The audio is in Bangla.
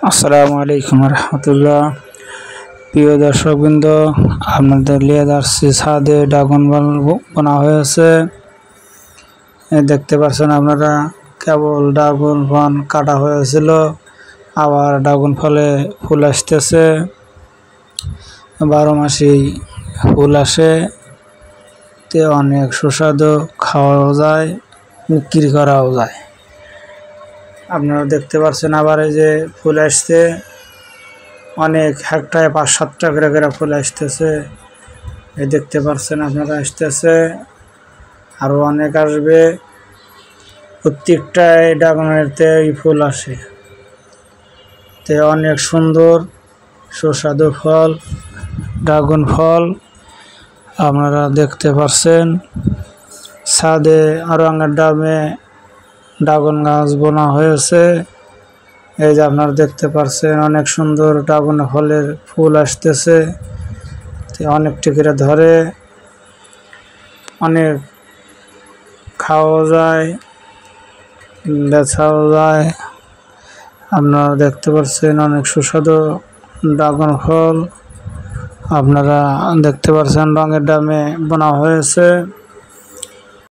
আসসালামু আলাইকুম রহমতুল্লাহ। প্রিয় দর্শকবৃন্দ, আপনাদের লিয়ে যাচ্ছি ছাদে ড্রাগন ফল বোনা হয়েছে। দেখতে পাচ্ছেন আপনারা, কেবল ড্রাগন ফল কাটা হয়েছিল, আবার ড্রাগন ফলে ফুল আসতেছে। 12 মাসেই ফুল আসে, তে অনেক সুস্বাদু, খাওয়াও যায়, বিক্রি করাও যায়। আপনারা দেখতে পাচ্ছেন আবার এই যে ফুল আসছে, অনেক হেক্টারে 5-7টা করে ফুল আসতেছে। এই দেখতে পাচ্ছেন আপনারা, আসতেছে, আরো অনেক আসবে। প্রত্যেকটাই ড্রাগনের ফুল আসে, তে অনেক সুন্দর সুস্বাদু ফল, ড্রাগন ফল আপনারা দেখতে পাচ্ছেন। ছাদে আরঙের ডামে ড্রাগন গাছ বোনা হয়েছে। এই যে আপনারা দেখতে পাচ্ছেন, অনেক সুন্দর ড্রাগন ফলের ফুল আসতেছে, অনেকটি করে ধরে, অনেক খাওয়া যায়, বেচাও যায়। আপনারা দেখতে পাচ্ছেন অনেক সুস্বাদু ড্রাগন ফল। আপনারা দেখতে পাচ্ছেন রঙের ডামে বোনা হয়েছে।